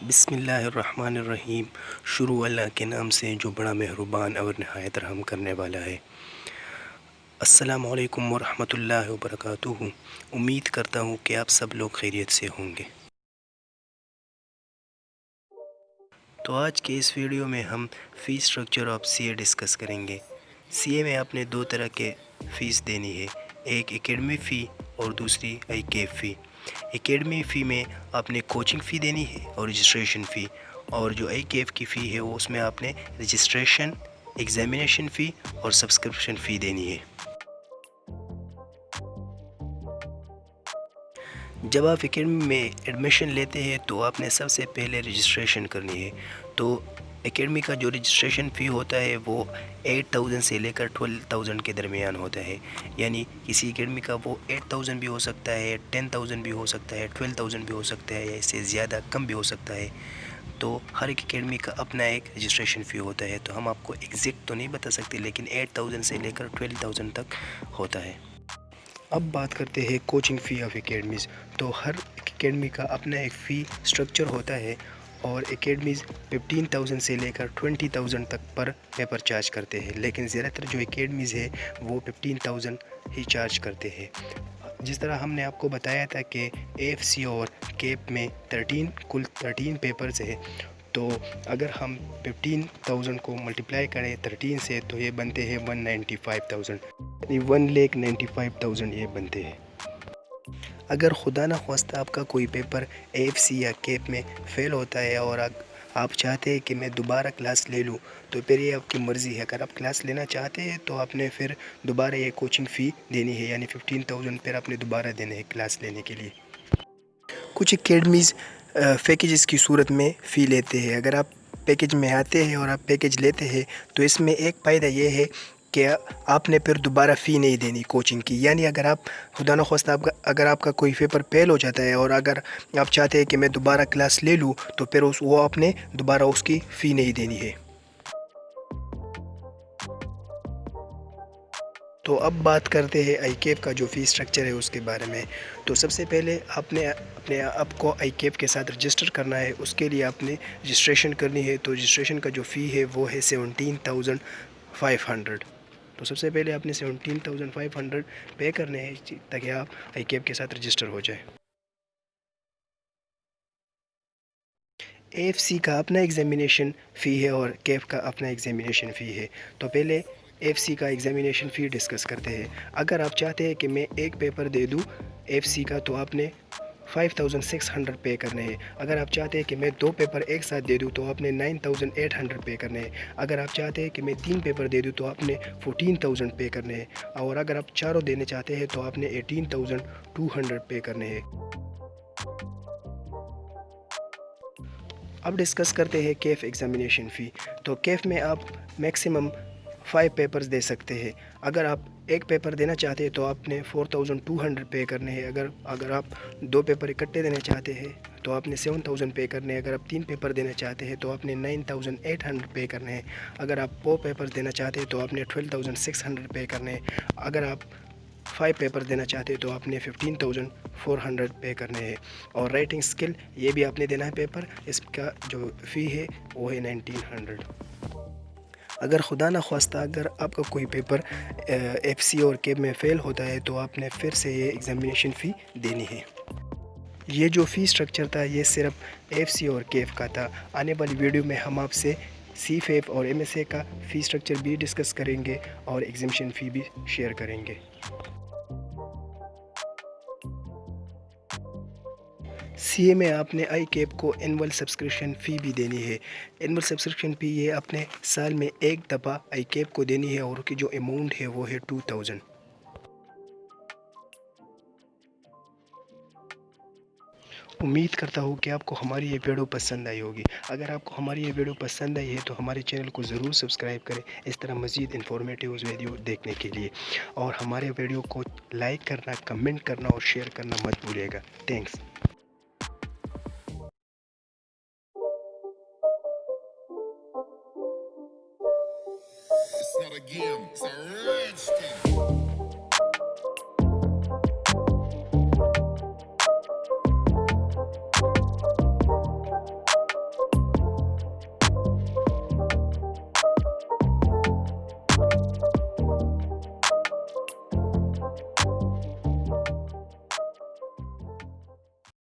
بسم اللہ الرحمن الرحیم۔ شروع اللہ کے نام سے جو بڑا مہربان اور نہایت رحم کرنے والا ہے۔ السلام علیکم ورحمۃ اللہ وبرکاتہ۔ امید کرتا ہوں کہ آپ سب لوگ خیریت سے ہوں گے۔ تو آج کے اس ویڈیو میں ہم the structure of C A discuss کریں گے۔ سی اے میں آپ نے دو طرح کے فیس دینی ہے، ایک اکیڈمی فی اور دوسری آئی کیف فی۔ اکیڈمی فی میں آپ نے کوچنگ فی دینی ہے اور رجسٹریشن فی، اور جو آئی کیف کی فی ہے وہ اس میں آپ نے رجسٹریشن، ایگزامینیشن فی اور سبسکرپشن فی دینی ہے۔ جب آپ اکیڈمی میں ایڈمیشن لیتے ہیں تو آپ نے سب سے پہلے رجسٹریشن کرنی ہے۔ تو اکیڈمی کا جو رجسٹریشن فی ہوتا ہے وہ 8,000 سے لے کر 12,000 کے درمیان ہوتا ہے، یعنی کسی اکیڈمی کا وہ 8,000 بھی ہو سکتا ہے، 10,000 بھی ہو سکتا ہے، 12,000 بھی ہو سکتا ہے، یا اس سے زیادہ کم بھی ہو سکتا ہے۔ تو ہر ایک اکیڈمی کا اپنا ایک رجسٹریشن فی ہوتا ہے، تو ہم آپ کو ایگزیکٹ تو نہیں بتا سکتے، لیکن 8,000 سے لے کر 12,000 تک ہوتا ہے۔ اب بات کرتے ہیں کوچنگ فی آف اکیڈمیز۔ تو ہر اکیڈمی کا اپنا ایک فی اسٹرکچر ہوتا ہے، اور اکیڈمیز 15,000 سے لے کر 20,000 تک پر پیپر چارج کرتے ہیں، لیکن زیادہ تر جو اکیڈمیز ہے وہ 15,000 ہی چارج کرتے ہیں۔ جس طرح ہم نے آپ کو بتایا تھا کہ اے ایف سی اور کیپ میں کل 13 پیپرز ہیں، تو اگر ہم 15,000 کو ملٹیپلائی کریں 13 سے تو یہ بنتے ہیں 195,000، یعنی 1,95,000 یہ بنتے ہیں۔ اگر خدا نہ خواستہ آپ کا کوئی پیپر اے ایف سی یا کیپ میں فیل ہوتا ہے اور آپ چاہتے ہیں کہ میں دوبارہ کلاس لے لوں، تو پھر یہ آپ کی مرضی ہے۔ اگر آپ کلاس لینا چاہتے ہیں تو آپ نے پھر دوبارہ یہ کوچنگ فی دینی ہے، یعنی 15,000 پھر آپ نے دوبارہ دینے ہے کلاس لینے کے لیے۔ کچھ اکیڈمیز پیکیجز کی صورت میں فی لیتے ہیں۔ اگر آپ پیکیج میں آتے ہیں اور آپ پیکیج لیتے ہیں تو اس میں ایک فائدہ یہ ہے کہ آپ نے پھر دوبارہ فی نہیں دینی کوچنگ کی، یعنی اگر آپ خدا نخواستہ اگر آپ کا کوئی پیپر فیل ہو جاتا ہے اور اگر آپ چاہتے ہیں کہ میں دوبارہ کلاس لے لوں، تو پھر وہ آپ نے دوبارہ اس کی فی نہیں دینی ہے۔ تو اب بات کرتے ہیں آئی کیف کا جو فی اسٹرکچر ہے اس کے بارے میں۔ تو سب سے پہلے آپ نے اپنے آپ کو آئی کیف کے ساتھ رجسٹر کرنا ہے، اس کے لیے آپ نے رجسٹریشن کرنی ہے۔ تو رجسٹریشن کا جو فی ہے وہ ہے 17,500۔ تو سب سے پہلے آپ نے 17,500 پے کرنے ہیں تاکہ آپ آئی کیف کے ساتھ رجسٹر ہو جائے۔ اے ایف سی کا اپنا ایگزامینیشن فی ہے اور کیف کا اپنا ایگزامینیشن فی ہے۔ تو پہلے اے ایف سی کا ایگزامینیشن فی ڈسکس کرتے ہیں۔ اگر آپ چاہتے ہیں کہ میں ایک پیپر دے دوں اے ایف سی کا تو آپ نے 5,600 پے کرنے ہیں۔ اگر آپ چاہتے ہیں کہ میں دو پیپر ایک ساتھ دے دوں تو آپ نے 9,800 پے کرنے ہیں۔ اگر آپ چاہتے ہیں کہ میں 3 پیپر دے دوں تو آپ نے 14,000 پے کرنے ہیں، اور اگر آپ چاروں دینے چاہتے ہیں تو آپ نے 18,200 پے کرنے ہیں۔ اب ڈسکس کرتے ہیں کیف ایگزامینیشن فی۔ تو کیف میں آپ میکسیمم 5 پیپرز دے سکتے ہیں۔ اگر آپ ایک پیپر دینا چاہتے ہیں تو آپ نے 4,200 پے کرنے ہیں۔ اگر آپ دو پیپر اکٹھے دینا چاہتے ہیں تو آپ نے 7,000 پے کرنے ہیں۔ اگر آپ 3 پیپر دینا چاہتے ہیں تو آپ نے 9,800 پے کرنے ہیں۔ اگر آپ 4 پیپر دینا چاہتے ہیں تو آپ نے 12,600 پے کرنے ہیں۔ اگر آپ 5 پیپر دینا چاہتے ہیں تو آپ نے 15,400 پے کرنے ہیں۔ اور رائٹنگ سکل یہ بھی آپ نے دینا ہے پیپر، اس کا جو فی ہے وہ ہے 1,900۔ اگر خدا نہ خواستہ اگر آپ کا کوئی پیپر ایف سی اور کیب میں فیل ہوتا ہے تو آپ نے پھر سے یہ ایگزامینیشن فی دینی ہے۔ یہ جو فی اسٹرکچر تھا یہ صرف ایف سی اور کیف کا تھا۔ آنے والی ویڈیو میں ہم آپ سے سی فیف اور ایم ایس اے کا فی اسٹرکچر بھی ڈسکس کریں گے اور ایگزامینیشن فی بھی شیئر کریں گے۔ سی اے میں آپ نے آئی کیپ کو اینول سبسکرپشن فی بھی دینی ہے۔ اینول سبسکرپشن فی یہ اپنے سال میں ایک دفعہ آئی کیپ کو دینی ہے، اور اس کی جو اماؤنٹ ہے وہ ہے 2,000۔ امید کرتا ہوں کہ آپ کو ہماری یہ ویڈیو پسند آئی ہوگی۔ اگر آپ کو ہماری یہ ویڈیو پسند آئی ہے تو ہمارے چینل کو ضرور سبسکرائب کریں اس طرح مزید انفارمیٹیو ویڈیو دیکھنے کے لیے، اور ہمارے ویڈیو کو لائک کرنا، کمنٹ کرنا اور شیئر کرنا مت بھولیے گا۔ Thanks. It's not a game, it's a rich thing.